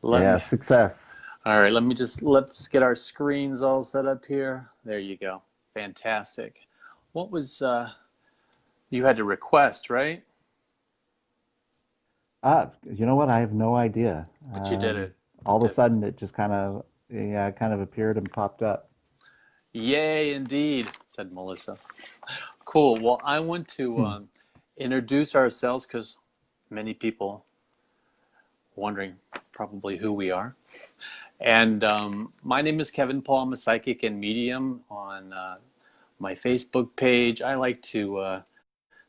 Let Yeah, me, success. all right, let's get our screens all set up here. There you go. Fantastic. What was, you had to request, right? You know what? I have no idea. But you did it. You All of a did it. sudden, it just kind of appeared and popped up. Yay, indeed, said Melissa. Cool. Well, I want to Hmm. introduce ourselves because many people wondering probably who we are. And my name is Kevin Paul. I'm a psychic and medium on my Facebook page. I like to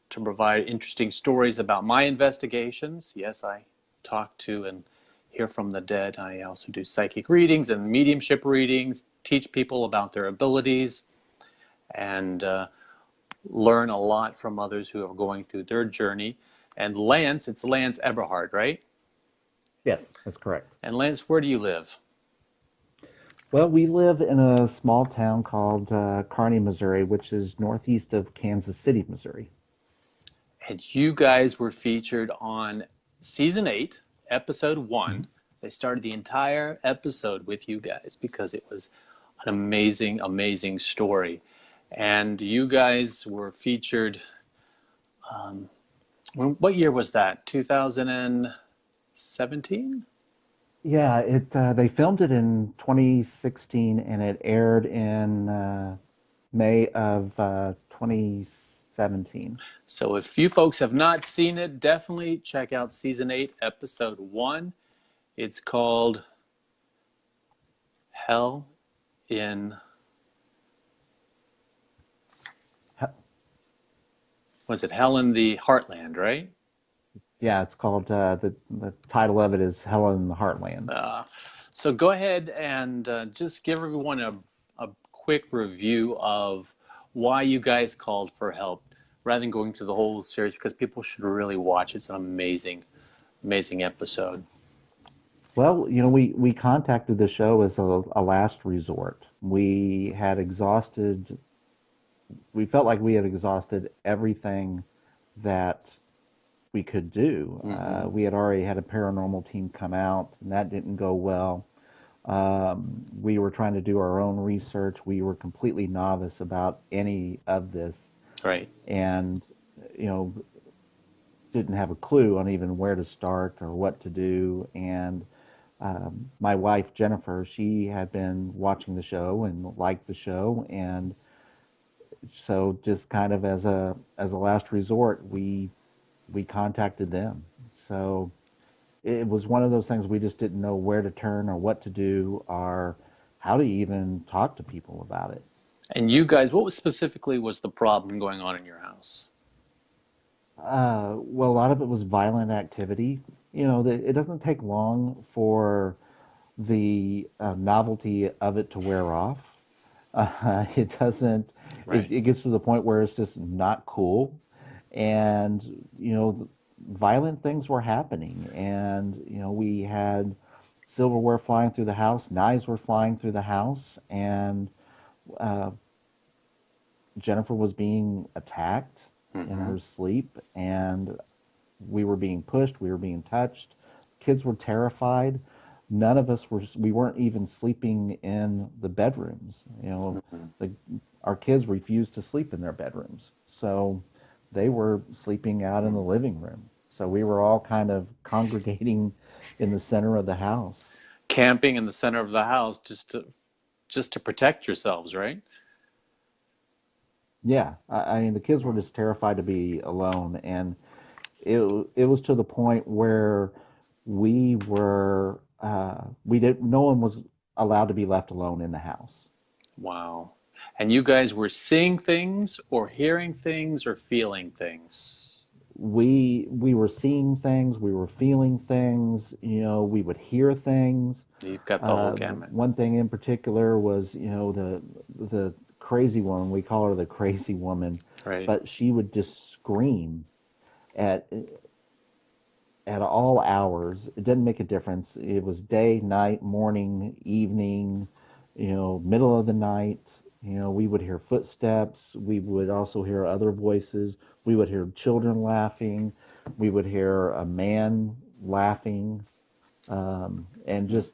provide interesting stories about my investigations. Yes, I talk to and hear from the dead. I also do psychic readings and mediumship readings, teach people about their abilities, and learn a lot from others who are going through their journey. And Lance, it's Lance Eberhard, right? Yes, that's correct. And Lance, where do you live? Well, we live in a small town called Kearney, Missouri, which is northeast of Kansas City, Missouri. And you guys were featured on season 8, episode Mhm. 1. They started the entire episode with you guys because it was an amazing, amazing story. And you guys were featured, um, what year was that? 2017? Yeah, it they filmed it in 2016 and it aired in May of 2017. So if you folks have not seen it, definitely check out season 8, episode 1. It's called Hell in, was it Hell in the Heartland, right? Yeah, it's called the title of it is Helen in the Heartland. Uh, so go ahead and just give everyone a quick review of why you guys called for help rather than going through the whole series because people should really watch. It's an amazing, amazing episode. Well, we contacted the show as a last resort. We felt like we had exhausted everything that we could do. Mm-hmm. We had already had a paranormal team come out, and that didn't go well. We were trying to do our own research. We were completely novice about any of this, Right. and you know, didn't have a clue on even where to start or what to do. And my wife Jennifer, she had been watching the show and liked the show, and so just kind of as a last resort, we contacted them. So it was one of those things we just didn't know where to turn or what to do or how to even talk to people about it. And you guys, what was specifically was the problem going on in your house? Well, a lot of it was violent activity. It doesn't take long for the novelty of it to wear off. It doesn't. Right. It gets to the point where it's just not cool, and violent things were happening, and we had silverware flying through the house, knives were flying through the house, and uh, Jennifer was being attacked in Mm-hmm. her sleep, and we were being pushed, we were being touched. Kids were terrified. None of us we weren't even sleeping in the bedrooms. Mm-hmm. The, our kids refused to sleep in their bedrooms. So they were sleeping out in the living room. So we were all kind of congregating in the center of the house. Camping in the center of the house just to protect yourselves, right? Yeah, I mean the kids were just terrified to be alone, and it was to the point where we didn't no one was allowed to be left alone in the house. Wow. And you guys were seeing things or hearing things or feeling things. We were seeing things, we were feeling things, we would hear things. You've got the whole gamut. One thing in particular was, the crazy woman, we call her the crazy woman, Right. but she would just scream at at all hours. It didn't make a difference. It was day, night, morning, evening, middle of the night. We would hear footsteps. We would also hear other voices. We would hear children laughing. We would hear a man laughing. and just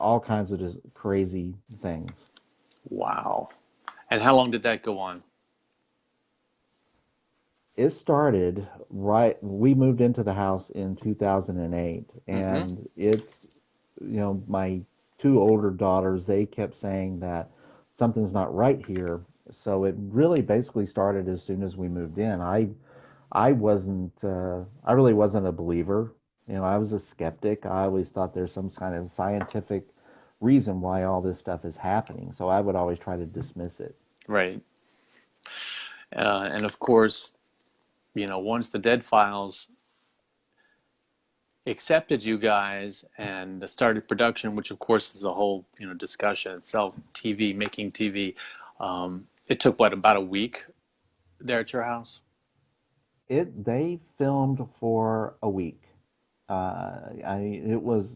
all kinds of just crazy things. Wow. And how long did that go on? It started right, we moved into the house in 2008, Mm-hmm. and it's, my two older daughters, they kept saying that something's not right here. So it really basically started as soon as we moved in. I really wasn't a believer. I was a skeptic. I always thought there's some kind of scientific reason why all this stuff is happening. So I would always try to dismiss it. Right. And of course, once the Dead Files accepted you guys and started production, which of course is a whole discussion itself. TV, making TV. It took what, about a week there at your house? They filmed for a week. It was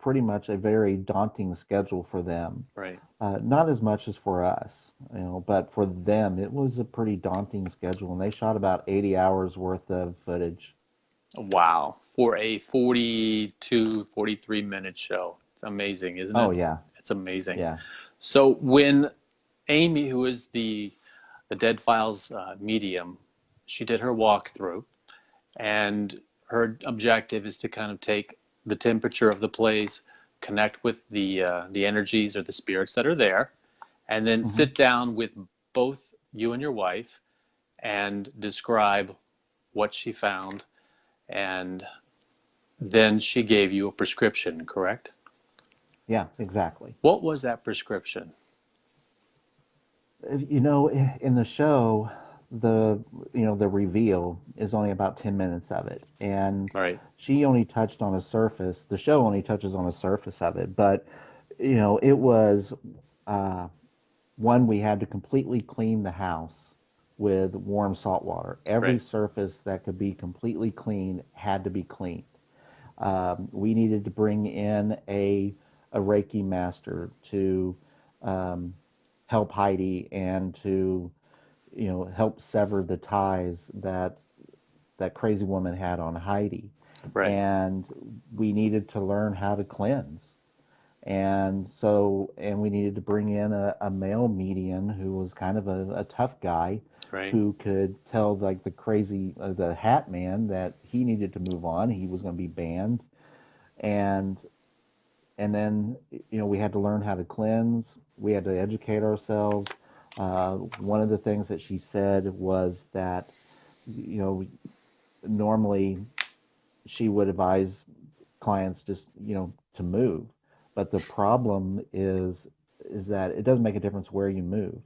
pretty much a very daunting schedule for them. Right. Not as much as for us, but for them, it was a pretty daunting schedule, and they shot about 80 hours worth of footage. Wow. For a 42, 43-minute show. It's amazing, isn't Oh it? yeah, It's amazing. yeah. So when Amy, who is the Dead Files medium, she did her walkthrough, and her objective is to kind of take the temperature of the place, connect with the energies or the spirits that are there, and then hmm sit down with both you and your wife and describe what she found, and then she gave you a prescription, correct? Yeah, exactly. What was that prescription? In the show, the the reveal is only about 10 minutes of it, and Right. she only touched on a surface. The show only touches on a surface of it, but it was uh, one, we had to completely clean the house with warm salt water. Every Right. surface that could be completely cleaned had to be cleaned. We needed to bring in a Reiki master to um, help Heidi and to help sever the ties that that crazy woman had on Heidi. Right. And we needed to learn how to cleanse. And we needed to bring in a male medium who was kind of a tough guy Right. who could tell like the Hat Man that he needed to move on. He was going to be banned. And and then we had to learn how to cleanse. We had to educate ourselves. One of the things that she said was that you know normally she would advise clients just to move, but the problem is that it doesn't make a difference where you move.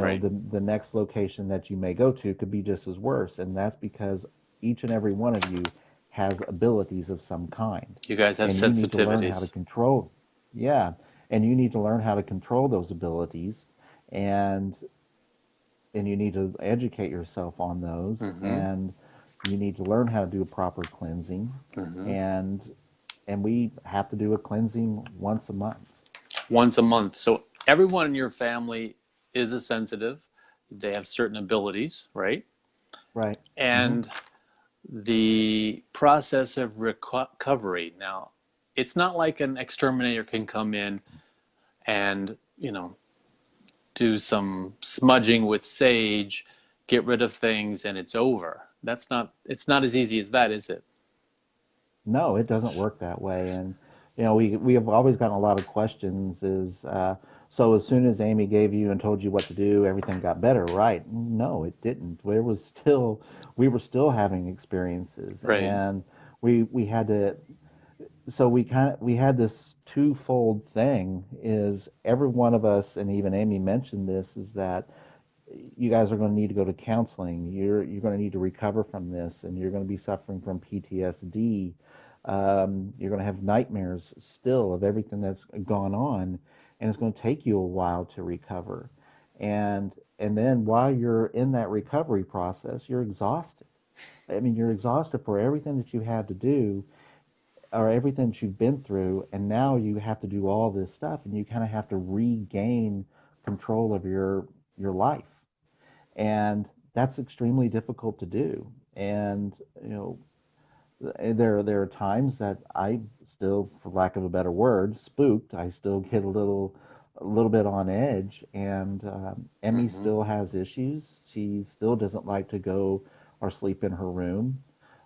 Right. The next location that you may go to could be just as worse, and that's because each and every one of you has abilities of some kind, You guys have and you need to learn how to sensitivities. control. Yeah, and you need to learn how to control those abilities, and and you need to educate yourself on those, Mm-hmm. and you need to learn how to do a proper cleansing, Mm-hmm. and we have to do a cleansing once a month. Once a month. So everyone in your family is a sensitive. They have certain abilities, right? Right. hmm And the process of recovery. Now, it's not like an exterminator can come in and, do some smudging with sage, get rid of things, and it's over. It's not as easy as that, is it? No, it doesn't work that way. And we have always gotten a lot of questions. So as soon as Amy gave you and told you what to do, everything got better, right? No, it didn't. We were still having experiences, Right. and we had to. So we had this twofold thing. Is every one of us, and even Amy mentioned this, is that you guys are going to need to go to counseling. You're going to need to recover from this, and you're going to be suffering from PTSD. You're going to have nightmares still of everything that's gone on, and it's going to take you a while to recover. And and then while you're in that recovery process, you're exhausted. I mean, you're exhausted for everything that you had to do or everything that you've been through, and now you have to do all this stuff, and you kind of have to regain control of your life, and that's extremely difficult to do. And you know, there are times that I still, for lack of a better word, spooked. I still get a little bit on edge, and Emmy Hmm. still has issues. She still doesn't like to go or sleep in her room.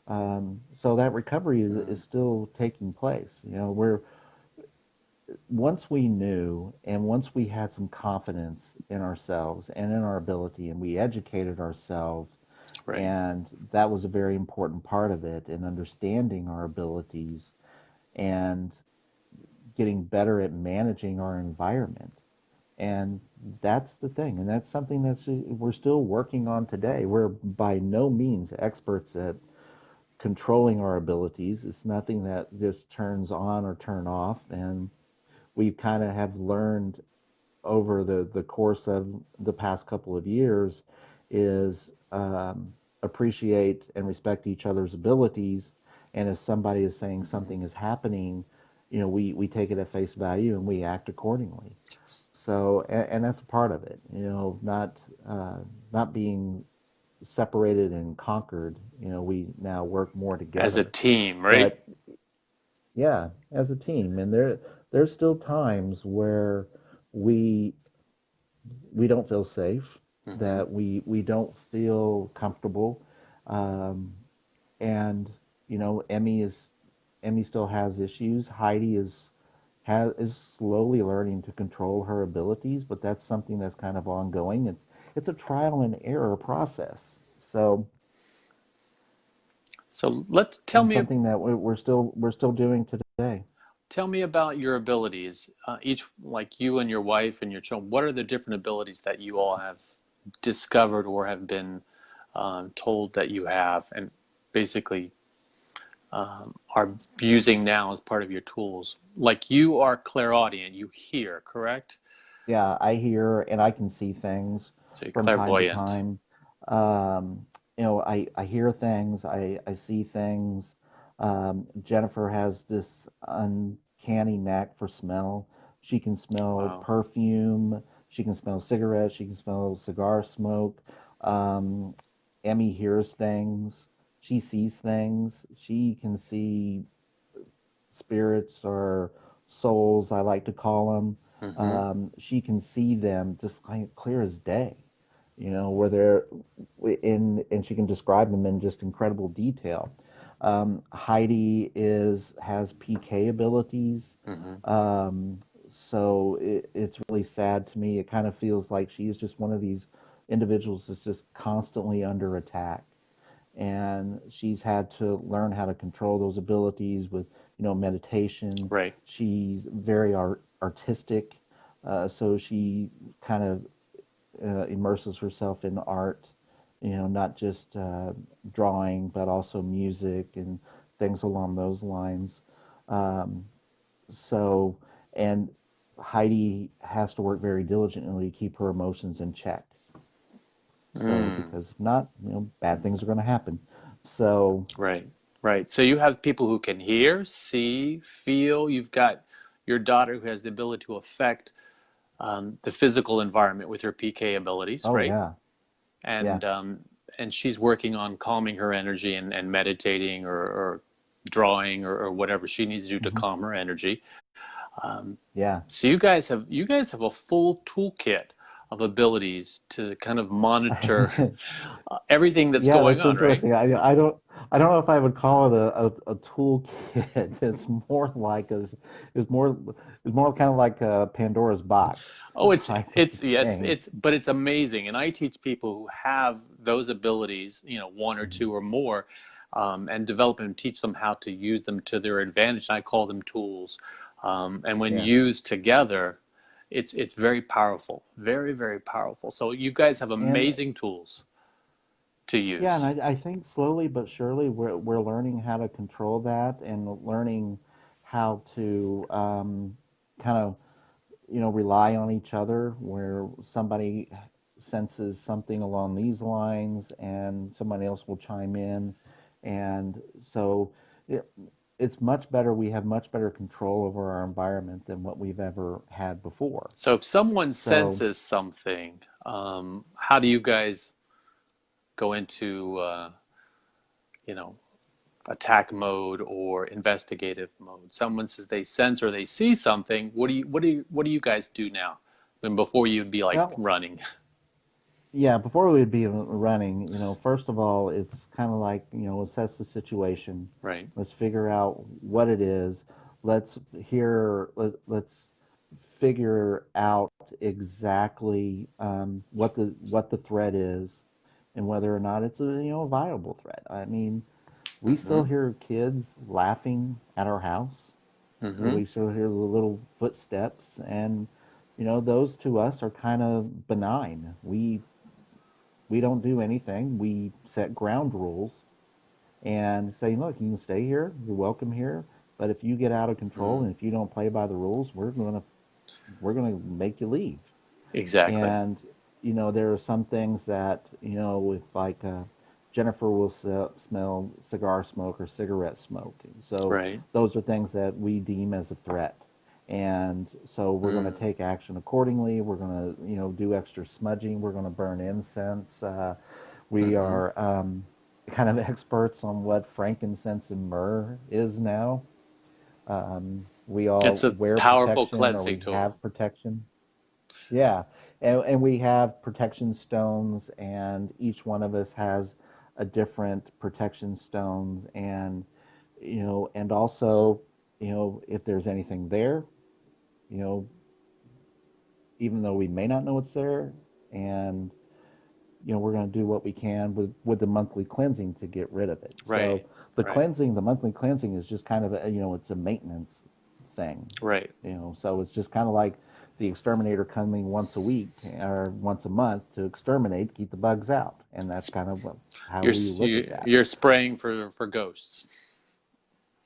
So that recovery is still taking place. You know, we're once we knew and once we had some confidence in ourselves and in our ability, and we educated ourselves, Right. and that was a very important part of it, in understanding our abilities and getting better at managing our environment. And that's the thing, and that's something that's we're still working on today. We're by no means experts at controlling our abilities. It's nothing that just turns on or turn off, and we kind of have learned over the course of the past couple of years is appreciate and respect each other's abilities. And if somebody is saying Hmm. something is happening, you know, we take it at face value and we act accordingly. So, and that's a part of it, you know, uh, not being separated and conquered. You know, we now work more As a together. team, right? But yeah, as a team, and there's still times where we we don't feel safe, Hmm. that we don't feel comfortable, um, and you know, Emmy still has issues. Heidi is slowly learning to control her abilities, but that's something that's kind of ongoing. It's a trial and error process. So, So let's and something that we're still doing today. tell me about your abilities. Each, like you and your wife and your children, what are the different abilities that you all have discovered or have been told that you have, and basically are using now as part of your tools? Like you are clairaudient, you hear, correct? Yeah, I hear and I can see things So you're from time to clairvoyant. time. You know, I hear things, I see things. Jennifer has this uncanny knack for smell. She can smell Wow. perfume, she can smell cigarettes, she can smell cigar smoke. Um, Emmy hears things, she sees things, she can see spirits or souls, I like to call them. Hmm. She can see them just kind of clear as day, you know, where they're in, and she can describe them in just incredible detail. Heidi has PK abilities, Hmm. um, so it's really sad to me. It kind of feels like she is just one of these individuals that's just constantly under attack, and she's had to learn how to control those abilities with, you know, meditation. Right. She's very artistic, so she kind of immerses herself in art, you know, not just drawing, but also music and things along those lines. Um, so, and Heidi has to work very diligently to keep her emotions in check. So, Mm. because if not, you know, bad things are going to happen. So, Right, right. So you have people who can hear, see, feel. You've got your daughter who has the ability to affect the physical environment with her PK abilities, oh right? yeah, yeah. And and she's working on calming her energy and meditating or drawing or whatever she needs to do to Hmm. calm her energy. Um, Yeah. so you guys have a full toolkit of abilities to kind of monitor everything that's Yeah, going that's on, right? interesting. I don't know if I would call it a toolkit. It's more like it's more it's more kind of like a Pandora's box Oh, type of it's yeah, thing. but it's amazing, and I teach people who have those abilities, you know, one or Mhm. two or more, and develop and teach them how to use them to their advantage. I call them tools, and when Yeah. used together, it's very powerful, very very powerful. So you guys have And amazing tools to yeah, and use. I think slowly but surely we're learning how to control that, and learning how to kind of, you know, rely on each other, where somebody senses something along these lines and somebody else will chime in. And so it, it's much better. We have much better control over our environment than what we've ever had before. So if someone So, senses something, how do you guys go into you know, attack mode or investigative mode. Someone says they sense or they see something. What do you guys do now? And before you'd be like Well, running, yeah, before we'd be running, first of all, it's kind of like, assess the situation. right? Let's figure out what it is. Let's figure out exactly what the threat is and whether or not it's a viable threat. I mean, we Mm-hmm. still hear kids laughing at our house. Mm-hmm. We still hear the little footsteps, and those to us are kind of benign. We don't do anything. We set ground rules and say, look, you can stay here. You're welcome here. But if you get out of control Mm-hmm. and if you don't play by the rules, we're gonna make you leave. Exactly. And there are some things that if like Jennifer will smell cigar smoke or cigarette smoke. So Right. those are things that we deem as a threat. And so we're going to Mm. take action accordingly. We're going to do extra smudging. We're going to burn incense. We Mm-hmm. are kind of experts on what frankincense and myrrh is now. We It's all a wear powerful protection or cleansing we tool. have protection. Yeah, and we have protection stones, and each one of us has a different protection stone, and and also, if there's anything there, you know, even though we may not know it's there, and we're going to do what we can with the monthly cleansing to get rid of it. So Right. Right. the monthly cleansing is just kind of it's a maintenance thing. Right. So it's just kind of like the exterminator coming once a week or once a month to exterminate, keep the bugs out, and that's kind of how You're we look at that. you're spraying for ghosts.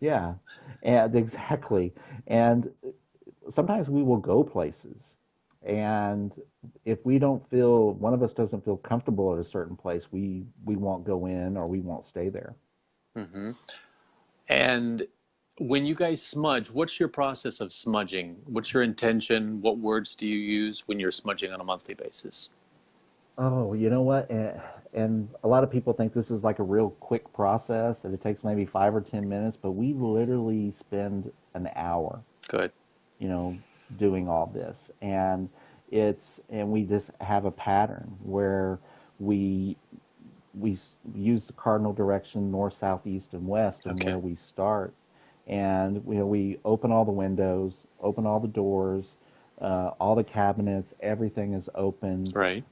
Yeah, and exactly. And sometimes we will go places, and if we don't feel one of us doesn't feel comfortable at a certain place, we won't go in or we won't stay there. Mm-hmm. And when you guys smudge, what's your process of smudging? What's your intention? What words do you use when you're smudging on a monthly basis? Oh, you know what? And a lot of people think this is like a real quick process and it takes maybe 5 or 10 minutes, but we literally spend an hour, Good. you know, doing all this. And we just have a pattern where we we use the cardinal direction north, south, east, and west, and Okay. where we start. And we open all the windows, open all the doors, all the cabinets, everything is opened. Right.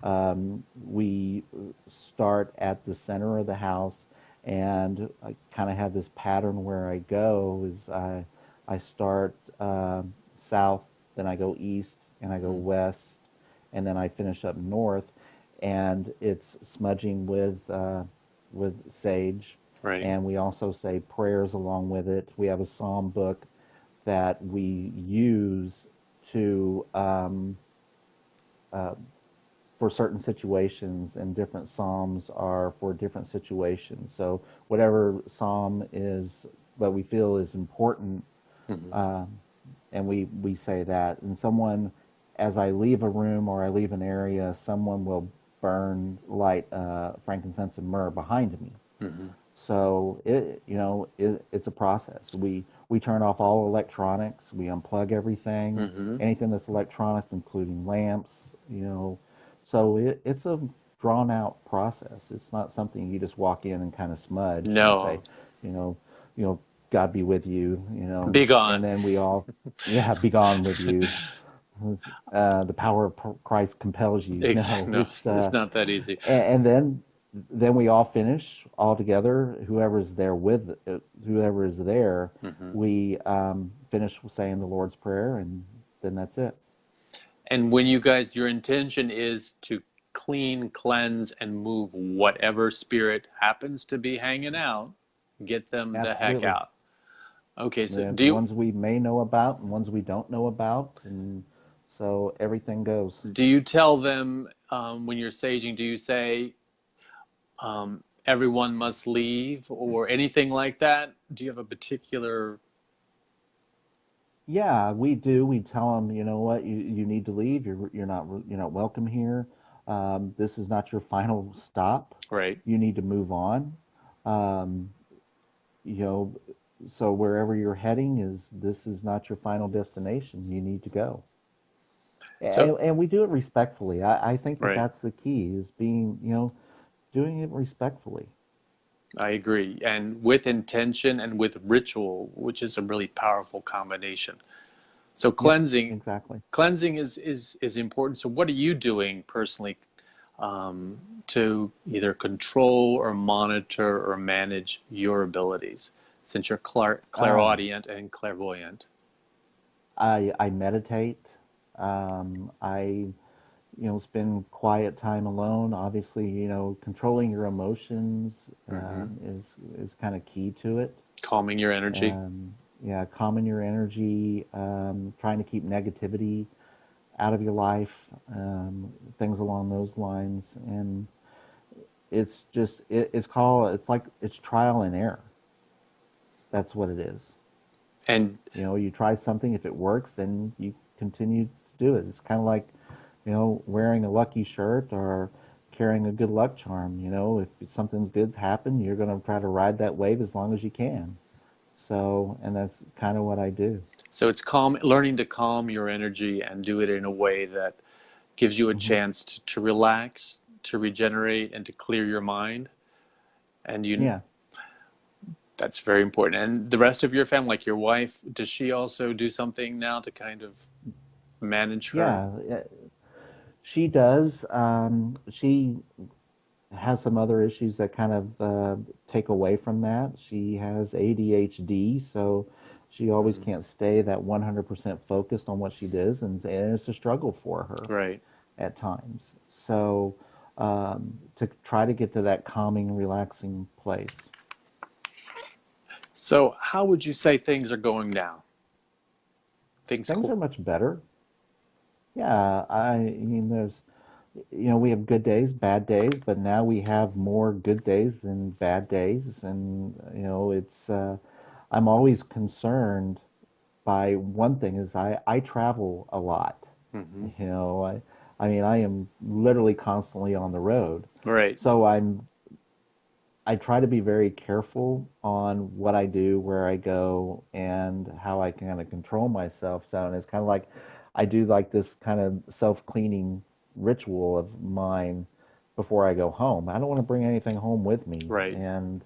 We start at the center of the house, and I kind of have this pattern where I go is I start south, then I go east, and I go Mm. west, and then I finish up north, and it's smudging with sage, Right. and we also say prayers along with it. We have a psalm book that we use to uh, for certain situations, and different psalms are for different situations. So whatever psalm is that we feel is important, Mm-hmm. um, and we say that. And someone, as I leave a room or I leave an area, someone will light frankincense and myrrh behind me. Mm-hmm. So it's a process. We turn off all electronics. We unplug everything, Mm-hmm. anything that's electronic, including lamps. So it's a drawn out process. It's not something you just walk in and kind of smudge and say, No. you know, you know, God be with you, Be and gone. then we all, yeah, be gone with you. The power of Christ compels you. Exactly. No, No, it's not that easy. and then we all finish all together. Whoever is there, Mm-hmm. we finish saying the Lord's Prayer, and then that's it. And when you guys, your intention is to clean, cleanse, and move whatever spirit happens to be hanging out, get them the heck Absolutely. out. Okay, so The do you ones we may know about and ones we don't know about, and so everything goes. do you tell them when you're saging? Do you say everyone must leave or anything like that? Do you have a particular? Yeah, we do. We tell them, you know what, you need to leave. You're not welcome here. This is not your final stop. Right. You need to move on. Um, you know, so wherever you're heading is this is not your final destination. You need to go. So, And we do it respectfully. I think that right. that's the key is being, doing it respectfully. I agree. And with intention and with ritual, which is a really powerful combination. So Yep, cleansing, exactly. cleansing is important. So what are you doing personally to either control or monitor or manage your abilities, since you're Uh, clairaudient and clairvoyant? I meditate. I spend quiet time alone. Obviously, controlling your emotions Hmm. is kind of key to it. Calming your energy. Yeah, calming your energy, trying to keep negativity out of your life, things along those lines. And it's just, it's trial and error. That's what it is. And You try something, if it works, then you continue to do it. It's kind of like, wearing a lucky shirt or carrying a good luck charm. If something good's happened, you're going to try to ride that wave as long as you can. So, and that's kind of what I do. so it's learning to calm your energy and do it in a way that gives you a Hmm. chance to relax, to regenerate, and to clear your mind. And Yeah, that's very important. And the rest of your family, like your wife, does she also do something now to kind of manage her? yeah, she does. She has some other issues that kind of take away from that. She has ADHD, so she always Mm, can't stay that 100% focused on what she does, and it's a struggle for her right. at times. So, to try to get to that calming, relaxing place. So, how would you say things are going now? Things Things cool. are much better. Yeah, I mean, we have good days, bad days, but now we have more good days than bad days, and I'm always concerned by one thing is I travel a lot. Hmm. You know, I mean, I am literally constantly on the road. Right. So I try to be very careful on what I do, where I go, and how I can kind of control myself. So, and it's kind of like I do like this kind of self-cleaning ritual of mine before I go home. I don't want to bring anything home with me, Right. and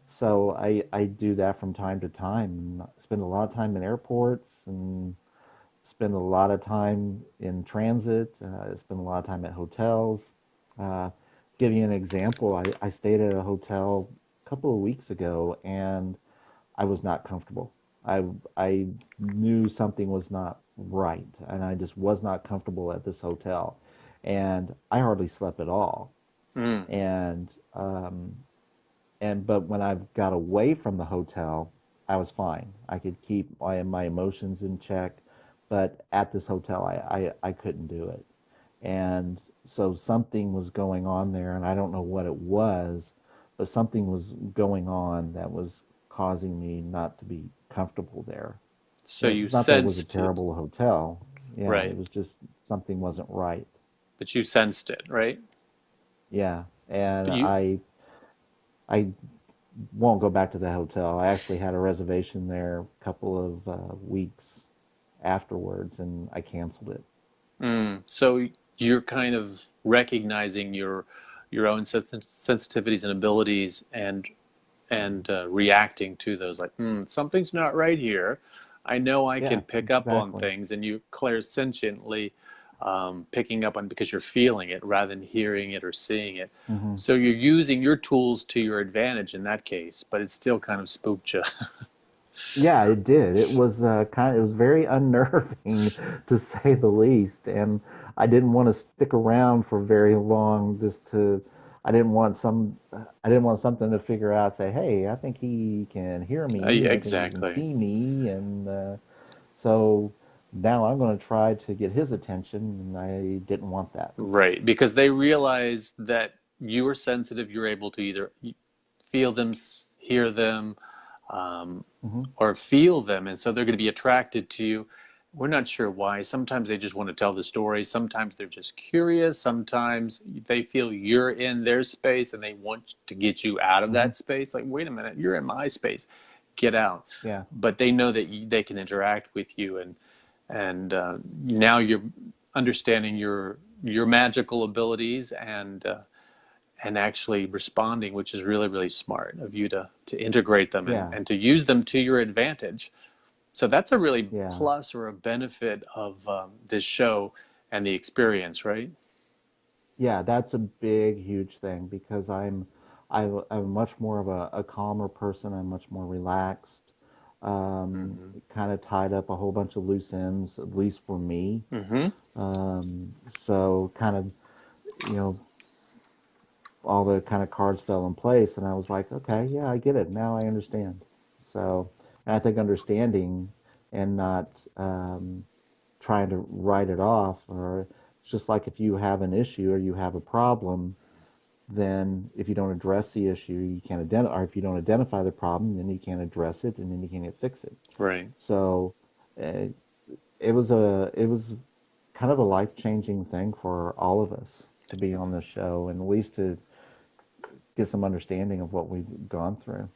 so I do that from time to time. Spend a lot of time in airports and spend a lot of time in transit. Spend a lot of time at hotels. Uh, give you an example, I stayed at a hotel a couple of weeks ago and I was not comfortable. I knew something was not right and I just was not comfortable at this hotel. And I hardly slept at all. Mm. And but when I got away from the hotel, I was fine. I could keep my emotions in check, but at this hotel, I couldn't do it. And so something was going on there, and I don't know what it was, but something was going on that was causing me not to be comfortable there. So you Not that it was a sensed it. terrible hotel. Yeah, Right. it was just something wasn't right. But you sensed it, right? Yeah, and But you, I won't go back to the hotel. I actually had a reservation there a couple of weeks afterwards, and I canceled it. so you're kind of recognizing your own sensitivities and abilities and reacting to those like something's not right here. I know I can Yeah, pick up on exactly. things, and you clairsentiently picking up on because you're feeling it rather than hearing it or seeing it. Hmm. So you're using your tools to your advantage in that case, but it still kind of spooked you. Yeah, it did. It was very unnerving to say the least, and I didn't want to stick around for very long. I didn't want something to figure out. Say, hey, I think he can hear me. I think he can Exactly. see me, and so now I'm going to try to get his attention, and I didn't want that. Right, because they realize that you are sensitive, you're able to either feel them, hear them, um, Hmm. or feel them, and so they're going to be attracted to you. we're not sure why. Sometimes they just want to tell the story. Sometimes they're just curious. Sometimes they feel you're in their space and they want to get you out of Hmm. that space. Like, wait a minute, you're in my space, get out. Yeah. But they know that they can interact with you, and now you're understanding your magical abilities and actually responding, which is really, really smart of you to integrate them Yeah. and to use them to your advantage. So that's a really Yeah. plus or a benefit of this show and the experience, right? Yeah, that's a big, huge thing because I'm much more of a calmer person. I'm much more relaxed. Mm-hmm. Kind of tied up a whole bunch of loose ends, at least for me. Mm-hmm. Um, so kind of, you know, all the kind of cards fell in place, and I was like, okay, yeah, I get it. Now I understand. So, and I think understanding and not trying to write it off, or it's just like if you have an issue or you have a problem, then if you don't address the issue, you can't identify, or if you don't identify the problem, then you can't address it, and then you can't fix it. Right. So, uh, it was kind of a life-changing thing for all of us to be on this show, and at least to get some understanding of what we've gone through.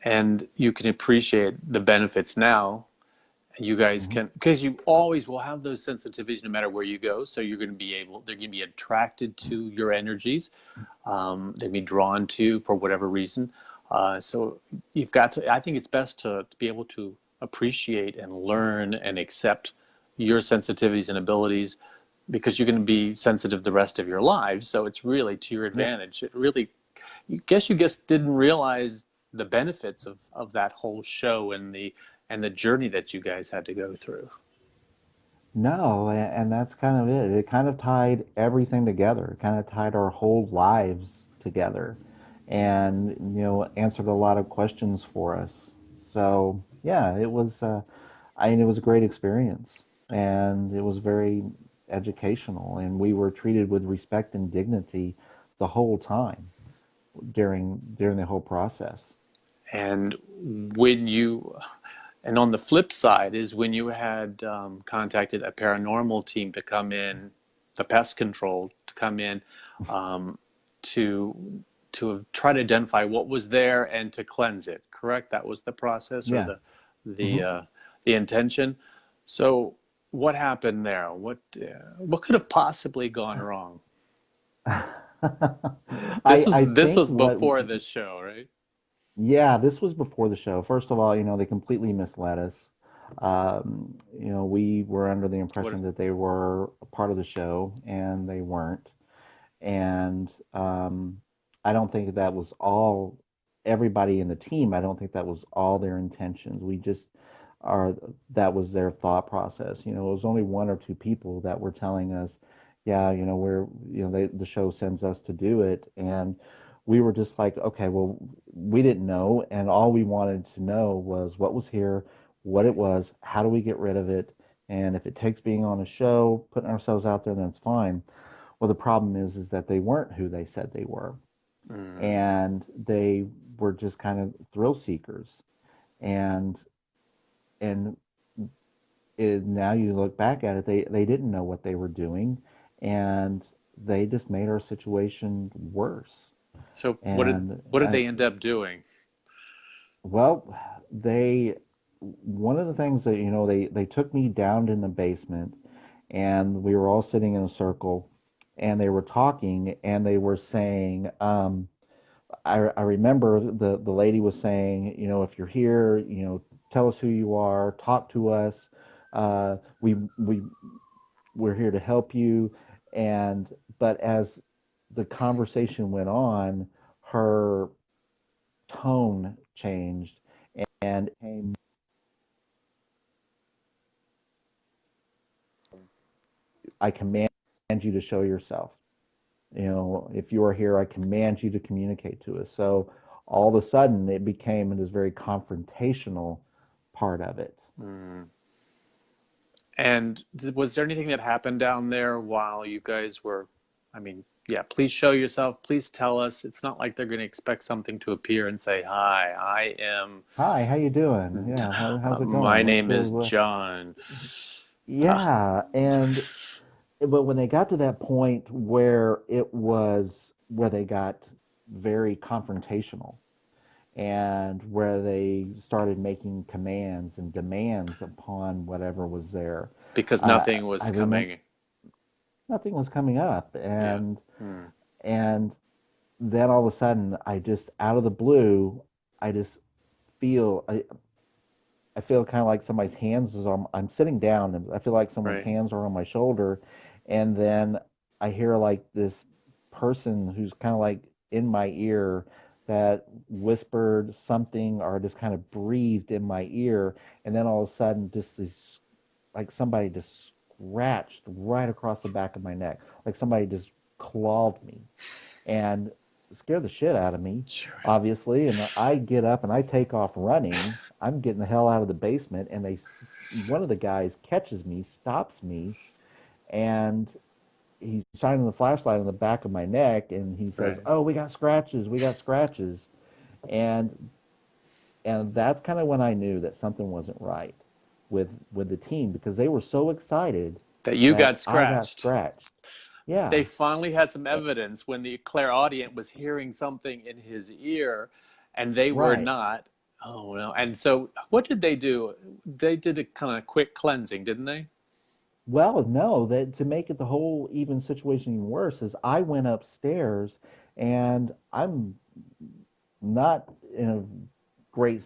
And you can appreciate the benefits now. You guys Hmm. can, because you always will have those sensitivities no matter where you go. So you're going to be able, they're going to be attracted to your energies. They'll be drawn to for whatever reason. So you've got to, I think it's best to be able to appreciate and learn and accept your sensitivities and abilities because you're going to be sensitive the rest of your lives. So it's really to your Yeah. advantage. It really, you just didn't realize the benefits of that whole show and the journey that you guys had to go through. No, and that's kind of it. It kind of tied everything together. It kind of tied our whole lives together, and answered a lot of questions for us. So yeah, it was. I mean, it was a great experience, and it was very educational, and we were treated with respect and dignity the whole time during the whole process. And when you, and on the flip side is when you had contacted a paranormal team to come in, the pest control to come in, um, to try to identify what was there and to cleanse it. Correct? That was the process or Yeah. the Hmm. uh, the intention. So what happened there? What could have possibly gone wrong? I This think was what before this show, right? Yeah, this was before the show. First of all, they completely misled us. We were under the What? impression that they were a part of the show, and they weren't. And I don't think that was all, everybody in the team, I don't think that was all their intentions. We just are, that was their thought process. It was only one or two people that were telling us, yeah, the show sends us to do it. And we were just like, okay, well, we didn't know. And all we wanted to know was what was here, what it was, how do we get rid of it? And if it takes being on a show, putting ourselves out there, then it's fine. Well, the problem is that they weren't who they said they were, Mm. and they were just kind of thrill seekers. And and now you look back at it, they didn't know what they were doing, and they just made our situation worse. So And what did they end up doing? well, they one of the things that they took me down in the basement, and we were all sitting in a circle, and they were talking, and they were saying, I remember the lady was saying, if you're here, tell us who you are, talk to us. We we're here to help you. And but as the conversation went on, her tone changed, and it came, I command you to show yourself. If you are here, I command you to communicate to us. So all of a sudden, it became this very confrontational part of it. Mm. And was there anything that happened down there while you guys were, I mean, yeah, please show yourself, please tell us. It's not like they're going to expect something to appear and say, "Hi, I am, Hi, how you doing? Yeah, how's it my going? Let's name is go. John." yeah, and but when they got to that point where it was where they got very confrontational and where they started making commands and demands upon whatever was there, Because nothing I was remember coming. nothing was coming up, Yeah. Hmm. and then all of a sudden, I just out of the blue, I just feel I feel kind of like somebody's hands is on. I'm sitting down and I feel like someone's Right. hands are on my shoulder, and then I hear like this person who's kind of like in my ear that whispered something or just kind of breathed in my ear, and then all of a sudden, just this like somebody just scratched right across the back of my neck, like somebody just clawed me, and scared the shit out of me, Sure. obviously. And I get up and I take off running. I'm getting the hell out of the basement, and one of the guys catches me, stops me, and he's shining the flashlight on the back of my neck, and he says, Right. "Oh, we got scratches, we got scratches," and that's kind of when I knew that something wasn't right with the team because they were so excited That you that got I got scratched. scratched. They Yeah, finally had some eh, evidence when the clairaudient was hearing something in his ear and they were right. not. Oh, no. And so what did they do? They did a kind of quick cleansing, didn't they? Well, no, that to make it the whole even situation even worse is I went upstairs and I'm not in a great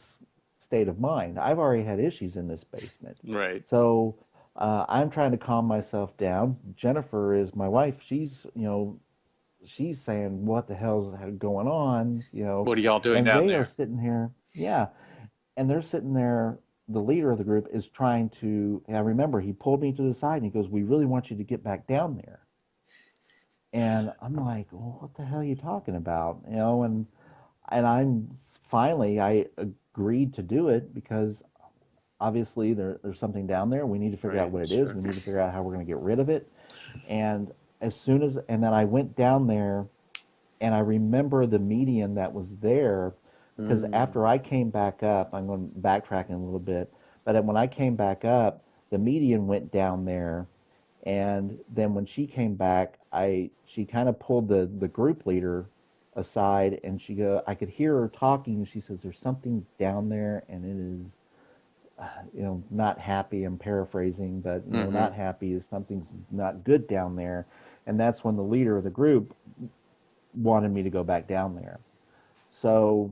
state of mind. I've already had issues in this basement. Right. So I'm trying to calm myself down. Jennifer is my wife. She's saying, what the hell's going on? What are y'all doing And down they are there? sitting here. Yeah, and they're sitting there. The leader of the group is trying to. I remember he pulled me to the side and he goes, "We really want you to get back down there." And I'm like, well, "What the hell are you talking about?" And I'm finally I agreed to do it because obviously there's something down there. We need to figure out Right. what it is. Sure. We need to figure out how we're going to get rid of it. And and then I went down there and I remember the median that was there because Mm. after I came back up, I'm going backtracking a little bit, but when I came back up, the median went down there, and then when she came back, she kind of pulled the group leader aside, and I could hear her talking, and she says, "There's something down there, and it is." Not happy. I'm paraphrasing, but Mm-hmm. not happy is something's not good down there, and that's when the leader of the group wanted me to go back down there. So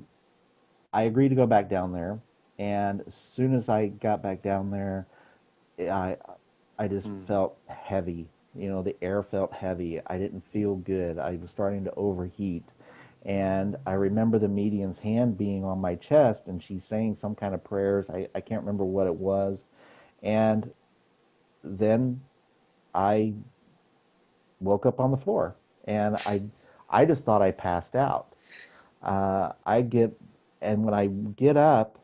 I agreed to go back down there, and as soon as I got back down there, I I just Mm. felt heavy. The air felt heavy. I didn't feel good. I was starting to overheat. And I remember the medium's hand being on my chest, and she's saying some kind of prayers. I can't remember what it was. And then I woke up on the floor, and I just thought I passed out. I get, and when I get up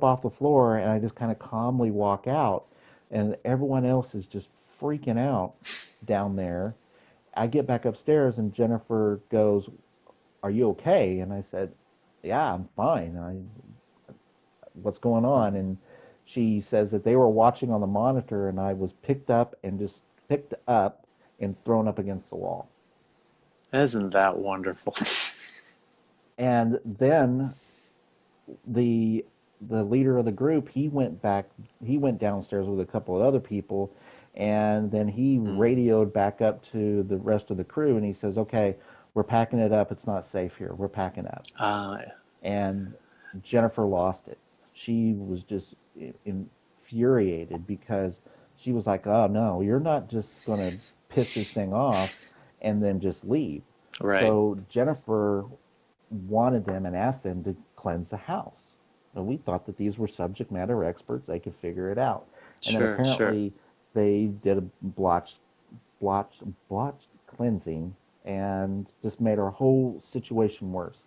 off the floor and I just kind of calmly walk out, and everyone else is just freaking out down there. I get back upstairs and Jennifer goes, "Are you okay?" And I said, "Yeah, I'm fine. What's going on?" And she says that they were watching on the monitor and I was picked up and thrown up against the wall. Isn't that wonderful? And then the the leader of the group he went downstairs with a couple of other people, and then he Mm. radioed back up to the rest of the crew and he says, "Okay, we're packing it up. It's not safe here. We're packing up." Uh, And Jennifer lost it. She was just infuriated because she was like, "Oh no, you're not just going to piss this thing off and then just leave." right. So Jennifer wanted them and asked them to cleanse the house. And we thought that these were subject matter experts; they could figure it out. And then Sure. Sure. apparently they did a blotch, blotch cleansing and just made our whole situation worse.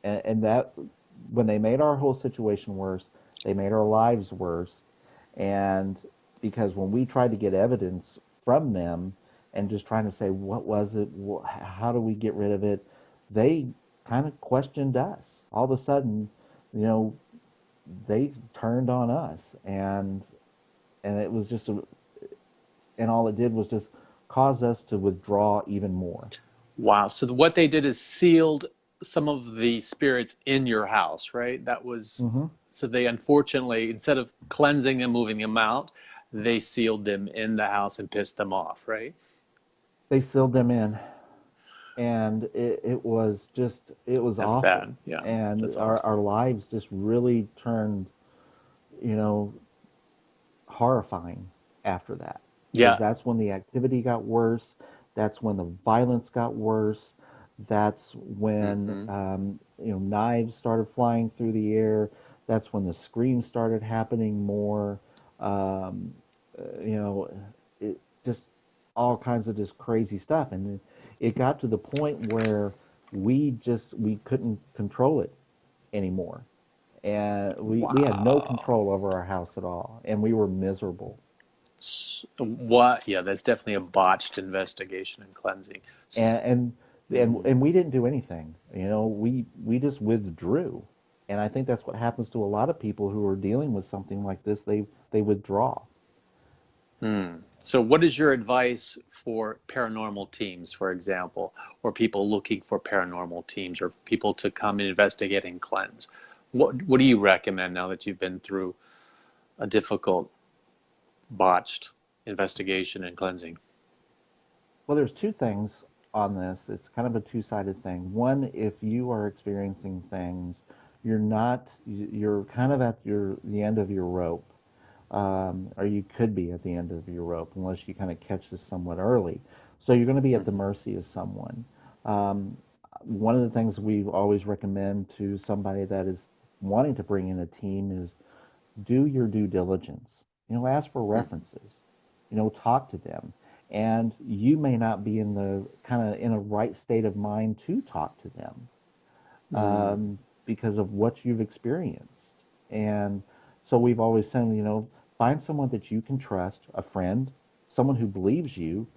And that when they made our whole situation worse, they made our lives worse. And because when we tried to get evidence from them and just trying to say, what was it? How do we get rid of it? They kind of questioned us. All of a sudden, you know, they turned on us, and it was just and all it did was just cause us to withdraw even more. Wow. So what they did is sealed some of the spirits in your house, right? That was Hmm. so they unfortunately, instead of cleansing and moving them out, they sealed them in the house and pissed them off, right? They sealed them in, and it was That's awful, bad. Yeah, and that's awful. our lives just really turned, you know, horrifying after that, because Yeah. that's when the activity got worse, that's when the violence got worse, that's when Hmm. knives started flying through the air, that's when the screams started happening more. um, you know, it just all kinds of just crazy stuff, and it got to the point where we couldn't control it anymore, and we had no Wow. control over our house at all, and we were miserable. What? Yeah, that's definitely a botched investigation and cleansing. And Mhm. and we didn't do anything. We just withdrew, and I think that's what happens to a lot of people who are dealing with something like this. They withdraw. Hmm. So, what is your advice for paranormal teams, for example, or people looking for paranormal teams, or people to come and investigate and cleanse? What do you recommend now that you've been through a difficult, botched investigation and cleansing? Well, there's two things on this. It's kind of a two-sided thing. One, if you are experiencing things, you're kind of at the end of your rope, or you could be at the end of your rope unless you kind of catch this somewhat early. So you're going to be at the Hmm. mercy of someone. Um, One of the things we always recommend to somebody that is wanting to bring in a team is do your due diligence. Ask for Hmm. references. Talk to them. And you may not be in a right state of mind to talk to them, Mm. because of what you've experienced. And so we've always said, find someone that you can trust, a friend, someone who believes you,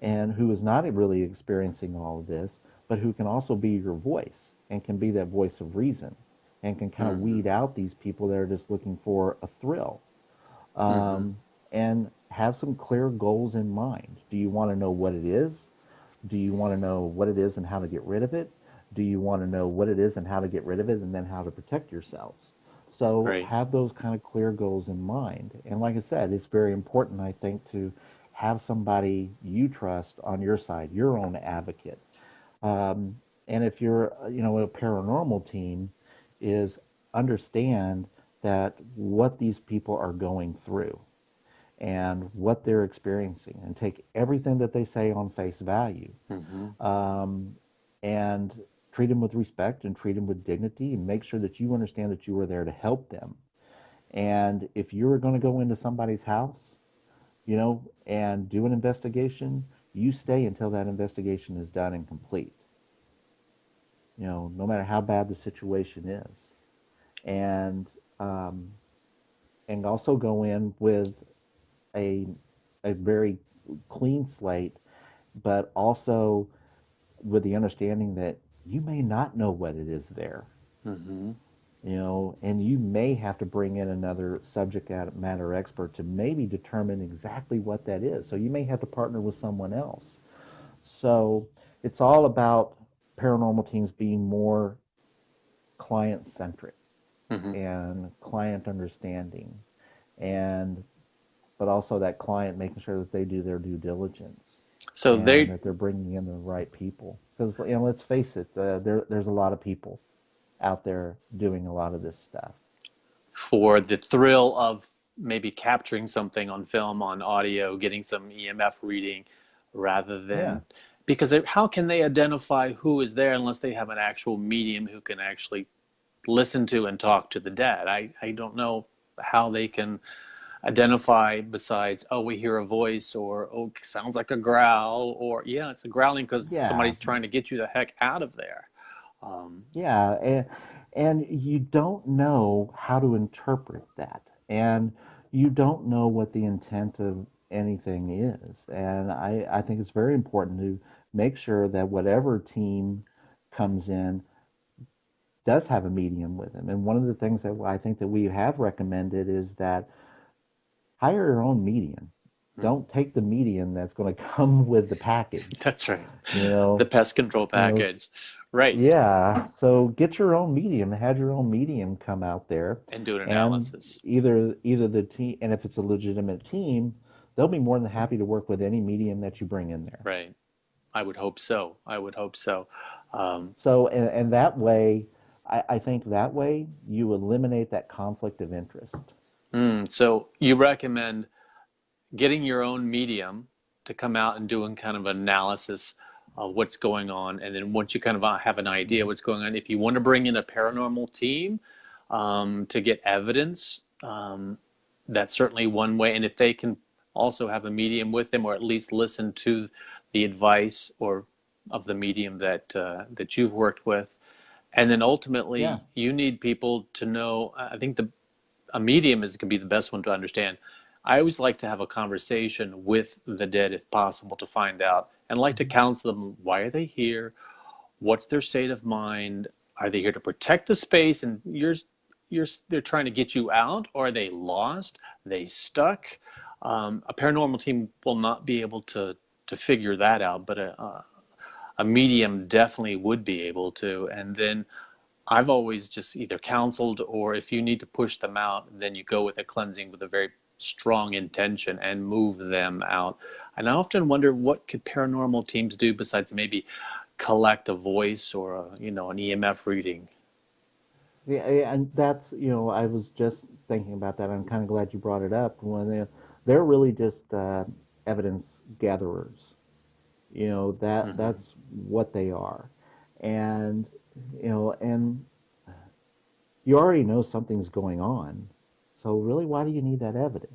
and who is not really experiencing all of this, but who can also be your voice and can be that voice of reason and can kind of Hmm. weed out these people that are just looking for a thrill, Hmm. um, and have some clear goals in mind. Do you want to know what it is? Do you want to know what it is and how to get rid of it? Do you want to know what it is and how to get rid of it and then how to protect yourselves? So Right. have those kind of clear goals in mind. And like I said, it's very important, I think, to have somebody you trust on your side, your own advocate. Um, and if you're, a paranormal team, is understand that what these people are going through and what they're experiencing, and take everything that they say on face value, Hmm. um, and treat them with respect and treat them with dignity, and make sure that you understand that you are there to help them. And if you're going to go into somebody's house, and do an investigation, you stay until that investigation is done and complete. No matter how bad the situation is, and um, and also go in with a a very clean slate, but also with the understanding that you may not know what it is there, Hmm. and you may have to bring in another subject matter expert to maybe determine exactly what that is. So you may have to partner with someone else. So it's all about paranormal teams being more client centric Hmm. and client understanding, and but also that client making sure that they do their due diligence So and they that they're bringing in the right people. Because let's face it, there's a lot of people out there doing a lot of this stuff. for the thrill of maybe capturing something on film, on audio, getting some EMF reading, rather Yeah, than because how can they identify who is there unless they have an actual medium who can actually listen to and talk to the dead? I don't know how they can identify besides, oh, we hear a voice, or oh, it sounds like a growl, or yeah, it's a growling because yeah, somebody's trying to get you the heck out of there. Um, yeah, and you don't know how to interpret that, and you don't know what the intent of anything is. And I think it's very important to make sure that whatever team comes in does have a medium with him. And one of the things that I think that we have recommended is that hire your own medium. Mm. Don't take the medium that's going to come with the package. That's right. You The know, pest control you know, package. Right. yeah. So get your own medium, have your own medium come out there, And do an and analysis. either the team, and if it's a legitimate team, they'll be more than happy to work with any medium that you bring in there. Right. I would hope so. I would hope so. Um, So, and that way, I think that way you eliminate that conflict of interest. so you recommend getting your own medium to come out and doing kind of analysis of what's going on, and then once you kind of have an idea what's going on, if you want to bring in a paranormal team to get evidence, that's certainly one way. And if they can also have a medium with them, or at least listen to the advice or of the medium that you've worked with, and then Yeah. ultimately you need people to know. I think the a medium is going to be the best one to understand. I always like to have a conversation with the dead if possible to find out, and like to counsel them. Why are they here? What's their state of mind? Are they here to protect the space and they're trying to get you out, or are they lost? Are they stuck? A paranormal team will not be able to figure that out, but a medium definitely would be able to. And then I've always just either counseled, or if you need to push them out, then you go with a cleansing with a very strong intention and move them out. And I often wonder, what could paranormal teams do besides maybe collect a voice or an EMF reading? Yeah, and that's, I was just thinking about that. I'm kind of glad you brought it up. When they're really just evidence gatherers. Hmm. That's what they are. And and you already know something's going on. So really, why do you need that evidence?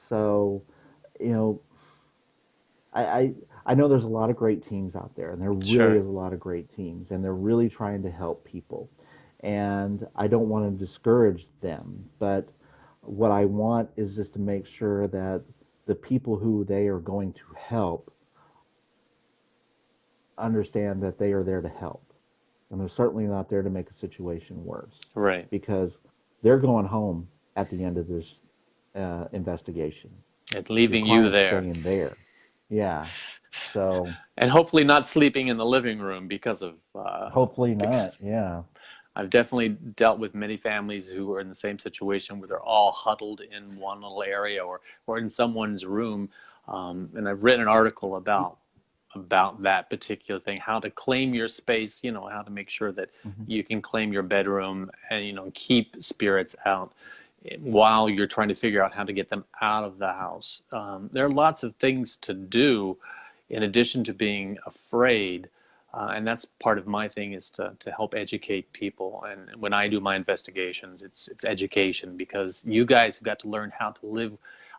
So you know, I, I I know there's a lot of great teams out there, and there really Sure. is a lot of great teams, and they're really trying to help people. And I don't want to discourage them, but what I want is just to make sure that the people who they are going to help understand that they are there to help. And they're certainly not there to make a situation worse, Right. because they're going home at the end of this investigation. And Your leaving you client's there. staying there. Yeah. So And hopefully not sleeping in the living room because of hopefully because not. Yeah. I've definitely dealt with many families who are in the same situation where they're all huddled in one little area, or in someone's room. And I've written an article about that particular thing, how to claim your space, how to make sure that Hmm. you can claim your bedroom and, keep spirits out while you're trying to figure out how to get them out of the house. There are lots of things to do in addition to being afraid. And that's part of my thing, is to help educate people. And when I do my investigations, it's education, because you guys have got to learn how to live,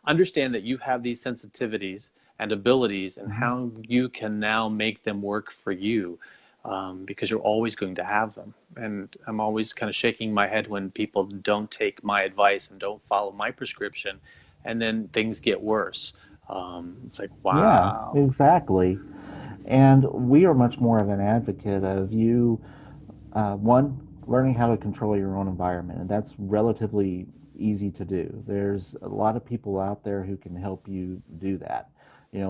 understand that you have these sensitivities and abilities, and Hmm. how you can now make them work for you, because you're always going to have them. And I'm always kind of shaking my head when people don't take my advice and don't follow my prescription, and then things get worse. It's like, Yeah, wow. exactly. And we are much more of an advocate of you, one, learning how to control your own environment. And that's relatively easy to do. There's a lot of people out there who can help you do that. You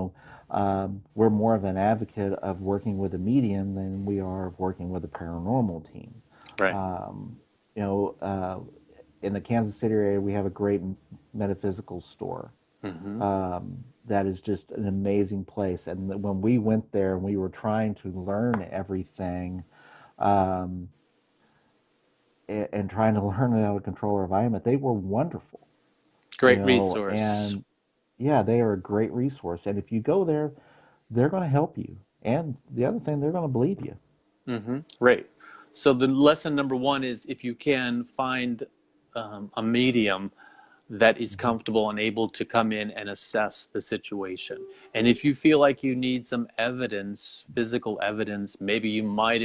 know, we're more of an advocate of working with a medium than we are of working with a paranormal team. Right. Um, you know, in the Kansas City area, we have a great metaphysical store Hmm. that is just an amazing place. And when we went there and we were trying to learn everything, um, and trying to learn how to control our environment, they were wonderful, Great resource. and yeah, they are a great resource. And if you go there, they're going to help you. And the other thing, they're going to believe you. Right. So the lesson number one is, if you can find a medium that is Hmm. comfortable and able to come in and assess the situation. And if you feel like you need some evidence, physical evidence, maybe you might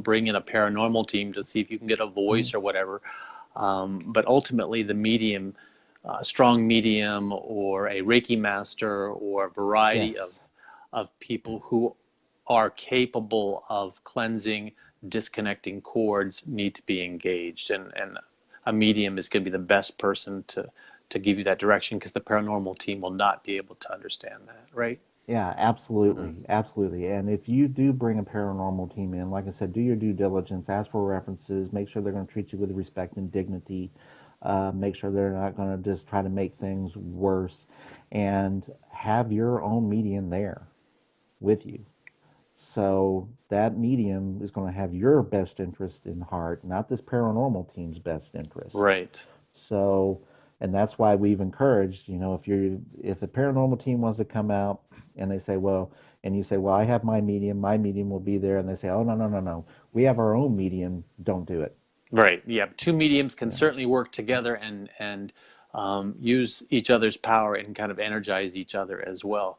bring in a paranormal team to see if you can get a Hmm. voice or whatever. But ultimately, the medium, strong medium, or a Reiki master, or a variety Yes. of people who are capable of cleansing, disconnecting chords need to be engaged, and a medium is going to be the best person to give you that direction, because the paranormal team will not be able to understand that, right? Yeah, Mm-hmm. absolutely, absolutely. And if you do bring a paranormal team in, like I said, do your due diligence, ask for references, make sure they're going to treat you with respect and dignity, make sure they're not going to just try to make things worse, and have your own medium there with you. So that medium is going to have your best interest in heart, not this paranormal team's best interest. Right. So, and that's why we've encouraged, if a paranormal team wants to come out and they say, well, and you say, well, I have my medium will be there, and they say, oh, no, no, no, no, we have our own medium, don't do it. Right. Yeah. Two mediums can Yeah. certainly work together and use each other's power and kind of energize each other as well.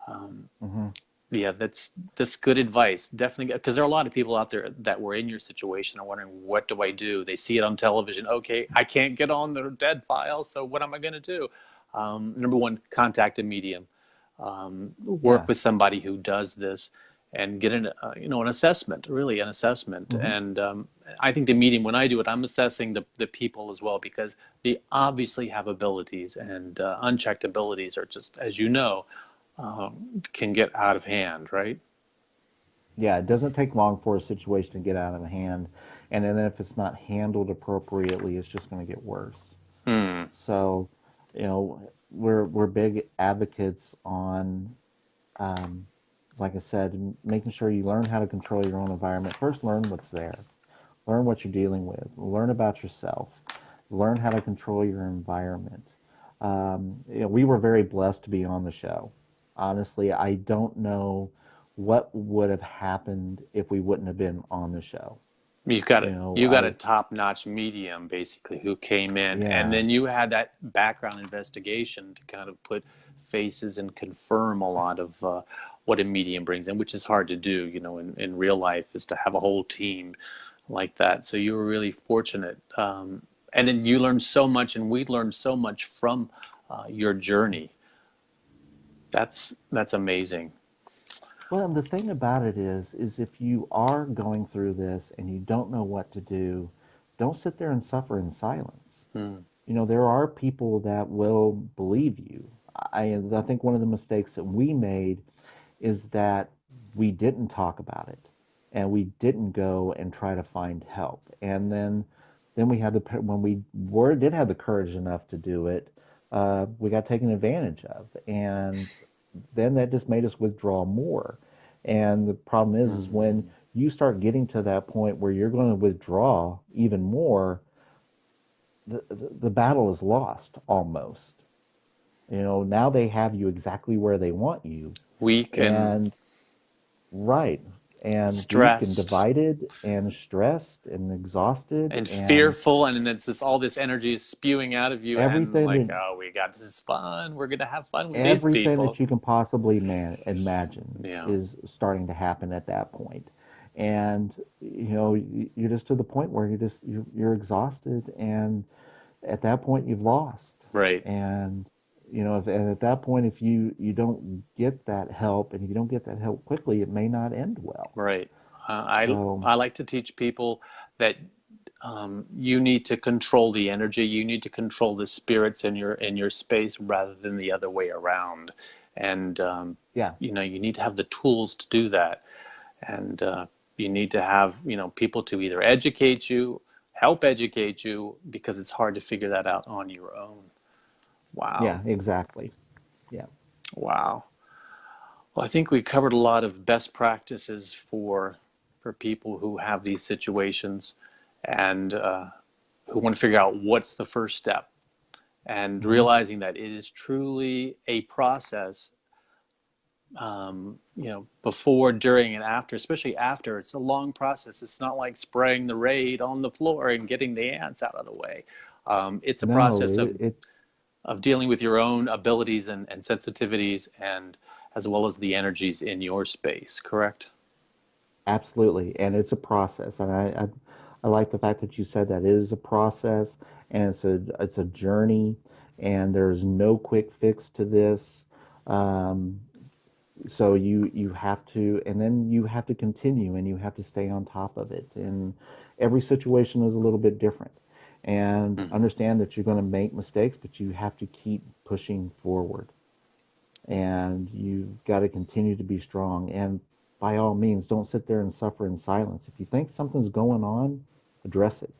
Um, Hmm. yeah, that's good advice. Definitely, because there are a lot of people out there that were in your situation and wondering, what do I do? They see it on television. Okay, I can't get on the dead file, so what am I going to do? Number one, contact a medium. Work Yeah. with somebody who does this, and get an assessment, really an assessment. Hmm. And I think the medium, when I do it, I'm assessing the people as well, because they obviously have abilities, and unchecked abilities are just, as you know, can get out of hand, right? Yeah, it doesn't take long for a situation to get out of hand. And then if it's not handled appropriately, it's just going to get worse. Hmm. So, we're big advocates on, um, like I said, making sure you learn how to control your own environment. First, learn what's there, learn what you're dealing with, learn about yourself, learn how to control your environment. We were very blessed to be on the show. Honestly, I don't know what would have happened if we wouldn't have been on the show. You got You it. know, You got a I, top-notch medium, basically, who came in, and yeah, then you had that background investigation to kind of put faces and confirm a lot of what a medium brings in, which is hard to do, in real life, is to have a whole team like that. So you were really fortunate, and then you learned so much, and we learned so much from your journey. That's amazing. well, and the thing about it is if you are going through this and you don't know what to do, don't sit there and suffer in silence. Mm. There are people that will believe you. I think one of the mistakes that we made is that we didn't talk about it and we didn't go and try to find help. And then we had when we did have the courage enough to do it, we got taken advantage of, and then that just made us withdraw more. And the problem is when Mm. you start getting to that point where you're going to withdraw even more, the battle is lost almost. Now they have you exactly where they want you, Weak and and right, and weak and stressed divided and stressed and exhausted and and fearful, and then it's just all this energy is spewing out of you, and everything like, that oh, we got this is fun, we're gonna have fun with these everything people. that you can possibly imagine Yeah. is starting to happen at that point. And you're just to the point where you're exhausted, and at that point you've lost. Right. And and at that point, if you don't get that help and if you don't get that help quickly, it may not end well. Right. I So I like to teach people that you need to control the energy. You need to control the spirits in your space, rather than the other way around. And yeah, you need to have the tools to do that. And you need to have people to either educate you, help educate you, because it's hard to figure that out on your own. Wow. yeah, exactly. Yeah. Wow. Well, I think we covered a lot of best practices for people who have these situations, and who want to figure out what's the first step, and Hmm. realizing that it is truly a process. Before, during, and after. Especially after, it's a long process. It's not like spraying the Raid on the floor and getting the ants out of the way. It's a No, process of it dealing with your own abilities and sensitivities, and as well as the energies in your space. Correct? absolutely, and it's a process. And I like the fact that you said that it is a process, and it's a journey, and there's no quick fix to this. Um, So you have to, and then you have to continue, and you have to stay on top of it. And every situation is a little bit different. And Mhm. understand that you're going to make mistakes, but you have to keep pushing forward. And you've got to continue to be strong. And by all means, don't sit there and suffer in silence. If you think something's going on, address it.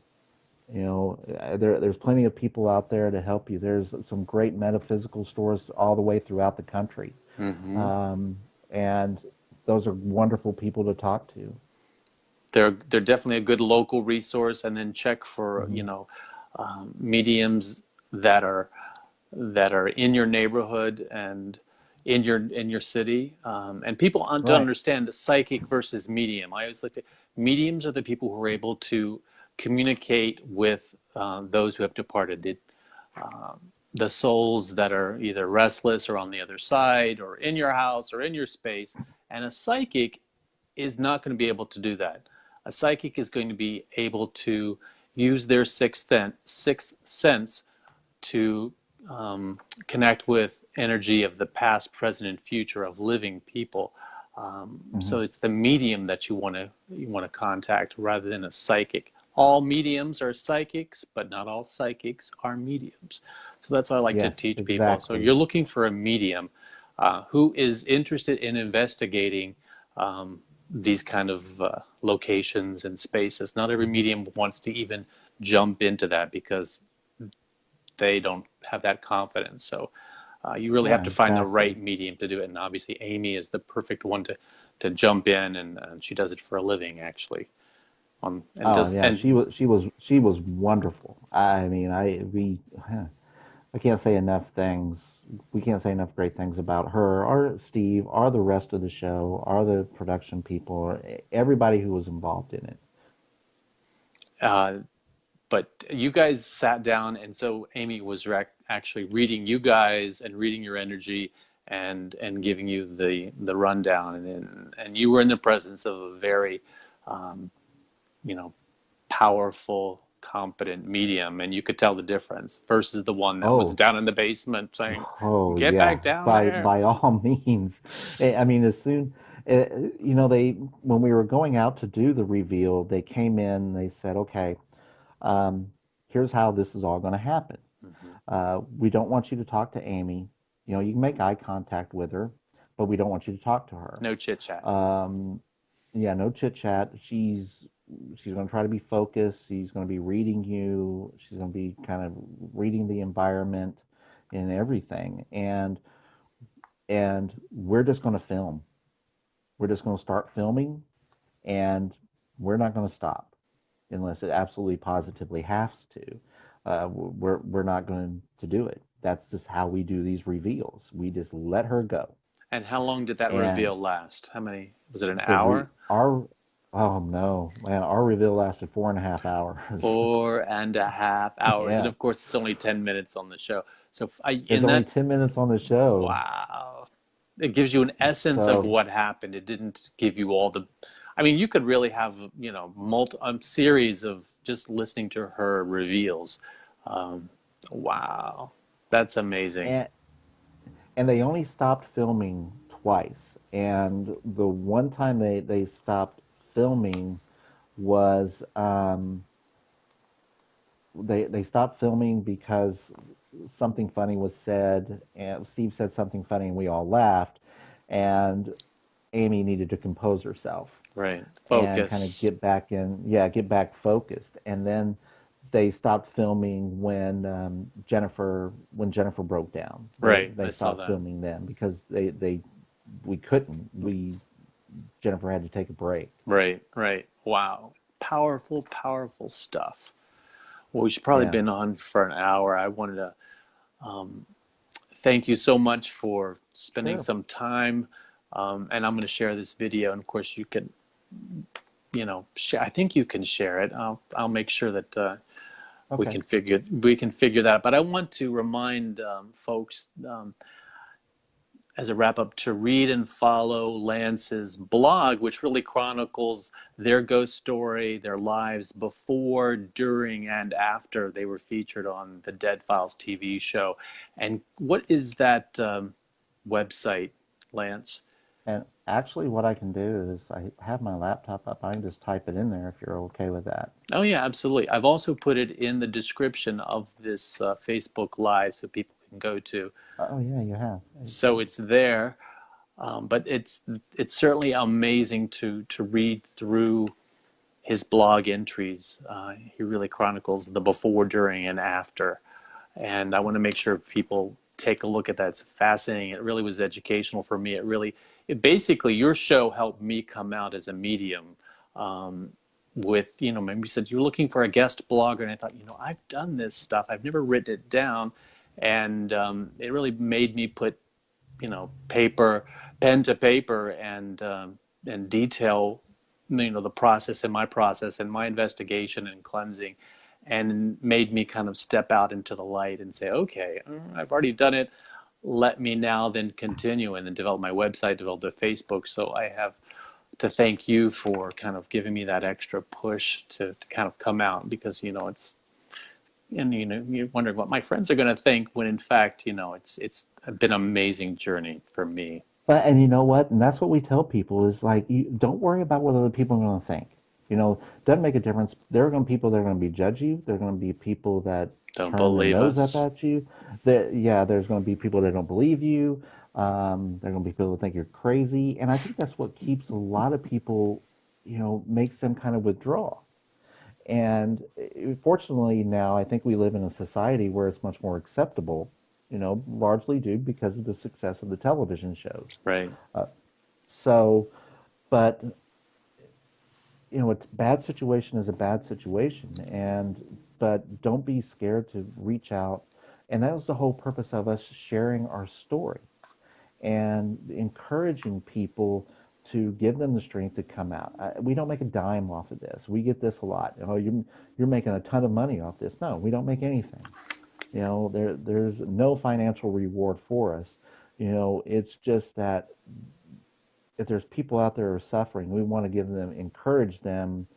There's plenty of people out there to help you. There's some great metaphysical stores all the way throughout the country, Mhm. um, and those are wonderful people to talk to. They're definitely a good local resource, and then check for Hmm. mediums that are that are in your neighborhood and in your city. And people don't Right. understand psychic versus medium. I always like to mediums are the people who are able to communicate with those who have departed. The souls that are either restless or on the other side or in your house or in your space. And a psychic is not going to be able to do that. A psychic is going to be able to use their sixth sense to connect with energy of the past, present, and future of living people. Hmm. So it's the medium that you want to contact rather than a psychic. All mediums are psychics, but not all psychics are mediums. So that's what I like to Yes, teach people. So exactly. you're looking for a medium who is interested in investigating these kind of locations and spaces. Not every Hmm. medium wants to even jump into that because they don't have that confidence. So you really have Yeah, to find the right exactly. medium to do it. And obviously, Amy is the perfect one to jump in, and she does it for a living, actually. And Oh does yeah, and she was wonderful. I mean, I can't say enough things. We can't say enough great things about her, or Steve, or the rest of the show, or the production people, or everybody who was involved in it. uh, but you guys sat down, and so Amy was actually reading you guys and reading your energy and giving you the rundown, and you were in the presence of a very um, you know powerful, competent medium, and you could tell the difference versus the one that was Oh, down in the basement saying, oh "Get yeah, back down by there." by all means. I mean, as soon, they when we were going out to do the reveal, they came in. They said, "Okay, um, here's how this is all going to happen. Hmm. We don't want you to talk to Amy. You can make eye contact with her, but we don't want you to talk to her. No chit chat. Um, yeah, no chit chat. She's going to try to be focused. She's going to be reading you. She's going to be kind of reading the environment and everything. And we're just going to film. We're just going to start filming, and we're not going to stop unless it absolutely positively has to. We're not going to do it. That's just how we do these reveals. We just let her go. And how long did that And reveal last? How many? Was it an the re hour? our oh no, man, our reveal lasted 4.5 hours. 4.5 hours. And Yeah, of course, it's only 10 minutes on the show. So it's in only that, 10 minutes on the show. wow, it gives you an essence of So what happened. It didn't give you all the, I mean, you could really have, series of just listening to her reveals. Um, wow, that's amazing. and and they only stopped filming twice. And the one time they stopped filming was they stopped filming because something funny was said, and Steve said something funny, and we all laughed, and Amy needed to compose herself Right. and kind of Focus. get back focused. And then they stopped filming when Jennifer broke down. They Right. I they saw stopped that. filming then because they we couldn't. We Jennifer had to take a break. Right. Right. Wow. Powerful, powerful stuff. Well, we should probably Yeah, been on for an hour. I wanted to thank you so much for spending sure. some time. And I'm going to share this video. And of course, you can, share. I think you can share it. I'll make sure that Okay. we can figure that out. But I want to remind folks as a wrap up to read and follow Lance's blog, which really chronicles their ghost story, their lives before, during, and after they were featured on the Dead Files TV show. And what is that website, Lance? And actually, what I can do is I have my laptop up. I can just type it in there if you're okay with that. Oh yeah, absolutely. I've also put it in the description of this Facebook Live so people can go to. Oh, yeah, you have. So it's there. But it's certainly amazing to read through his blog entries. He really chronicles the before, during, and after. And I want to make sure people take a look at that. It's fascinating. It really was educational for me. It basically, your show helped me come out as a medium. Um, with, maybe you said you're looking for a guest blogger, and I thought, I've done this stuff. I've never written it down, and it really made me put, pen to paper, and detail, the process and my investigation and cleansing, and made me kind of step out into the light and say, okay, I've already done it. Let me now then continue and then develop my website, develop the Facebook. So I have to thank you for kind of giving me that extra push to kind of come out, because it's, and you're wondering what my friends are going to think, when in fact it's been an amazing journey for me. But and you know what? And that's what we tell people is like, you don't worry about what other people are going to think. Doesn't make a difference. There are going to be people that are going to be judge you. There are going to be people that Don't turn their believe nose up us. at you. Yeah, there's going to be people that don't believe you. There are going to be people that think you're crazy. And I think that's what keeps a lot of people, makes them kind of withdraw. And fortunately now, I think we live in a society where it's much more acceptable, largely due because of the success of the television shows. Right. So, but a bad situation is a bad situation, but don't be scared to reach out. And that was the whole purpose of us sharing our story and encouraging people to give them the strength to come out. We don't make a dime off of this. We get this a lot. You're making a ton of money off this. No, we don't make anything. There's no financial reward for us. It's just that if there's people out there who are suffering, we want to encourage them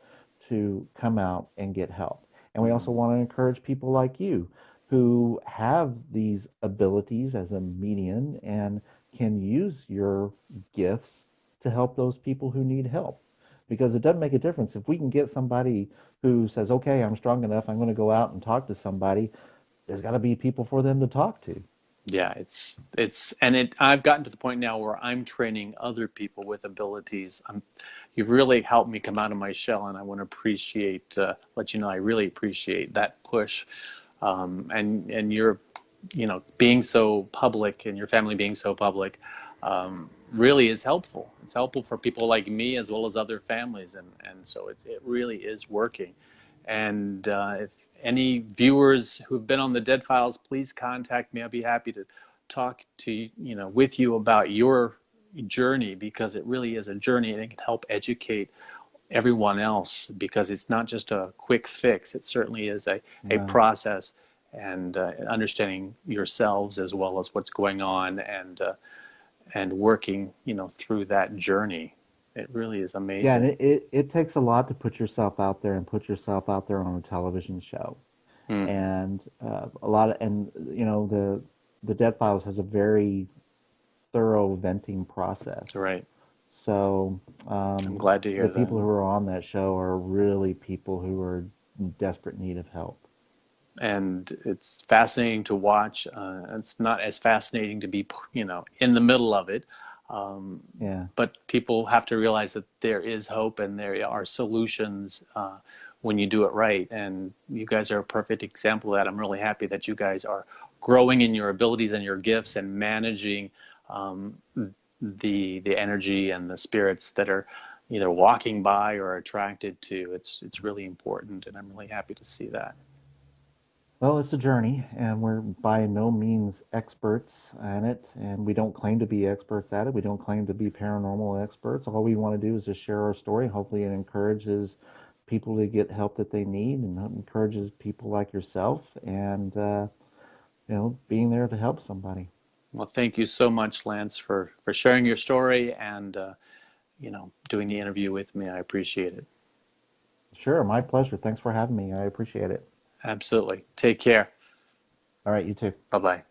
to come out and get help. And we also Hmm. want to encourage people like you who have these abilities as a medium and can use your gifts to help those people who need help. Because it doesn't make a difference if we can get somebody who says, okay, I'm strong enough, I'm going to go out and talk to somebody, there's got to be people for them to talk to. Yeah, I've gotten to the point now where I'm training other people with abilities. You've really helped me come out of my shell, and I want to let you know I really appreciate that push, and your, being so public, and your family being so public, really is helpful. It's helpful for people like me as well as other families, and so it really is working. And if any viewers who've been on the Dead Files, please contact me. I'll be happy to talk to with you about your journey, because it really is a journey, and it can help educate everyone else, because it's not just a quick fix. It certainly is a Right. process, and understanding yourselves as well as what's going on, and working through that journey. It really is Yeah, and amazing. it takes a lot to put yourself out there and put yourself out there on a television show. Mm, And a lot of, and the Dead Files has a very thorough venting process. right. So I'm glad to the hear that. people who are on that show are really people who are in desperate need of help. And it's fascinating to watch. It's not as fascinating to be, in the middle of it. Um, Yeah. but people have to realize that there is hope, and there are solutions when you do it right. And you guys are a perfect example of that. I'm really happy that you guys are growing in your abilities and your gifts, and managing um, the energy and the spirits that are either walking by or attracted to. It's really important, and I'm really happy to see that. Well, it's a journey, and we're by no means experts in it, and we don't claim to be experts at it. We don't claim to be paranormal experts. All we want to do is just share our story. Hopefully, it encourages people to get help that they need, and encourages people like yourself, and being there to help somebody. Well, thank you so much, Lance, for sharing your story, and doing the interview with me. I appreciate it. Sure, my pleasure. Thanks for having me. I appreciate it. Absolutely. Take care. All right, you too. Bye bye.